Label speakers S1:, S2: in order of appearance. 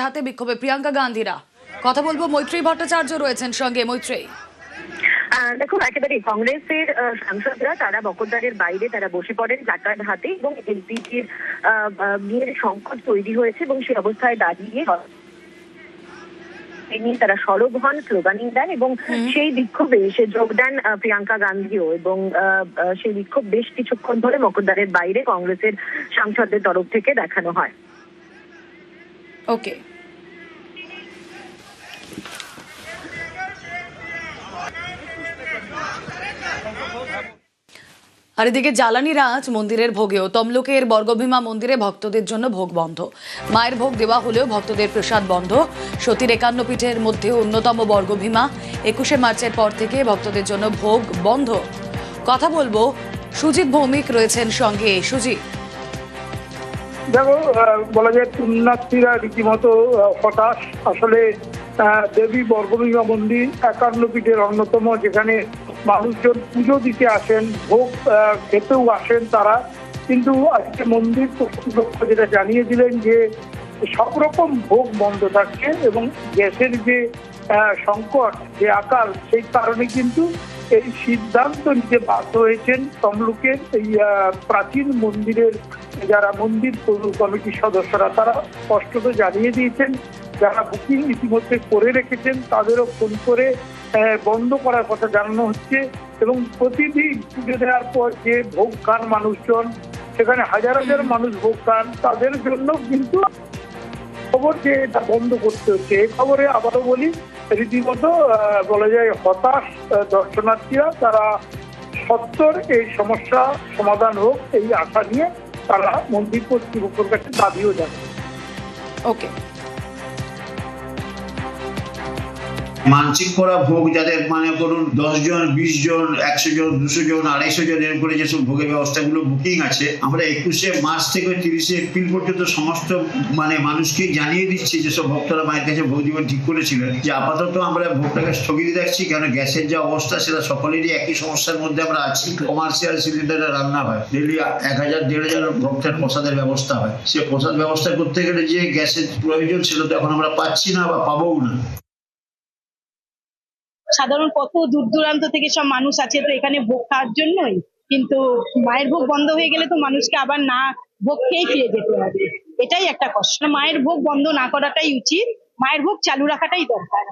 S1: হাতে বিক্ষোভে প্রিয়াঙ্কা গান্ধীরা। কথা বলবো, মৈত্রী ভট্টাচার্য রয়েছেন সঙ্গে। মৈত্রী,
S2: দেখুন, একেবারে কংগ্রেসের সাংসদরা তারা বকরদ্বারের বাইরে তারা বসে পড়েন প্ল্যাকার্ড হাতে এবং এলপিজির বিয়ের সংকট তৈরি হয়েছে এবং সেই অবস্থায় দাঁড়িয়ে তারা সরব হন, স্লোগানিং দেন এবং সেই বিক্ষোভে এসে যোগ দেন প্রিয়াঙ্কা গান্ধীও। এবং সেই বিক্ষোভ বেশ কিছুক্ষণ ধরে মকদ্দারের বাইরে কংগ্রেসের সাংসদদের তরফ থেকে দেখানো হয়।
S1: ওকে। আর এদিকে জ্বালানি রাজ মন্দিরের ভোগেও তমলুকের বর্গভীমা মন্দিরে ভক্তদের জন্য ভোগ বন্ধ। মায়ের ভোগ দেওয়া হলেও ভক্তদের প্রসাদ বন্ধ। সতীর 51 পীঠের মধ্যে অন্যতম বর্গভীমা। 21শে মার্চের পর থেকে ভক্তদের জন্য ভোগ বন্ধ। কথা বলবো, সুজিত ভৌমিক রয়েছেন সঙ্গে। সুজিত,
S3: দেখো, বলা যায় পুণ্যার্থীরা রীতিমতো হতাশ। আসলে দেবী বর্গভীমা মন্দির 51 পীঠের অন্যতম, যেখানে মানুষজন পুজো দিতে আসেন, ভোগ খেতেও আসেন তারা। কিন্তু আজকে মন্দির কর্তৃপক্ষ যেটা জানিয়ে দিলেন যে সব রকম ভোগ বন্ধ থাকছে এবং গ্যাসের যে সংকট, যে আকাল, সেই কারণে কিন্তু এই সিদ্ধান্ত নিতে বাধ্য হয়েছেন তমলুকের এই প্রাচীন মন্দিরের যারা মন্দির কমিটির সদস্যরা। তারা স্পষ্টত জানিয়ে দিয়েছেন যারা বুকিং ইতিমধ্যে করে রেখেছেন তাদেরও ফোন করে বন্ধ করার কথা জানানো হচ্ছে। এবং প্রতিদিন পুজো দেওয়ার পর যে ভোগ খান মানুষজন, সেখানে হাজার হাজার মানুষ ভোগ খান, তাদের জন্য কিন্তু খবর যে এটা বন্ধ করতে হচ্ছে। এই খবরে আবারও বলি, রীতিমতো বলা যায় হতাশ দর্শনার্থীরা। তারা সত্তর এই সমস্যা সমাধান হোক এই আশা নিয়ে তারা মন্দির কর্তৃপক্ষের কাছে দাবিও জানায়।
S1: ওকে।
S4: মানসিক করা ভোগ যাদের মানে করুন 10 জন, 20 জন, 100 জন, 200 জন, 250 জন এর করে যেসব ভোগের ব্যবস্থাগুলো বুকিং আছে, আমরা 21শে মার্চ থেকে 30শে এপ্রিল পর্যন্ত সমস্ত মানে মানুষকে জানিয়ে দিচ্ছি, যেসব ভক্তরা মায়ের কাছে ভোগ দিবেন ঠিক করেছিলেন, যে আপাতত আমরা ভোগটাকে স্থগিত রাখছি। কেন গ্যাসের যে অবস্থা সেটা সকলেরই একই সমস্যার মধ্যে আমরা আছি। কমার্শিয়াল সিলিন্ডারে রান্না হয়, ডেলি 1000-1500 ভক্তের প্রসাদের ব্যবস্থা হয়। সে প্রসাদ ব্যবস্থা করতে গেলে যে গ্যাসের প্রয়োজন সেটা তো এখন আমরা পাচ্ছি না বা পাবোও না।
S5: সাধারণ কত দূর দূরান্ত থেকে সব মানুষ আছে তো এখানে ভোগ খাওয়ার জন্যই, কিন্তু মায়ের ভোগ বন্ধ হয়ে গেলে তো মানুষকে আবার না ভোগ খেয়েই ফিরে যেতে হবে। এটাই একটা কষ্ট। মায়ের ভোগ বন্ধ না করাটাই উচিত, মায়ের ভোগ চালু রাখাটাই দরকার।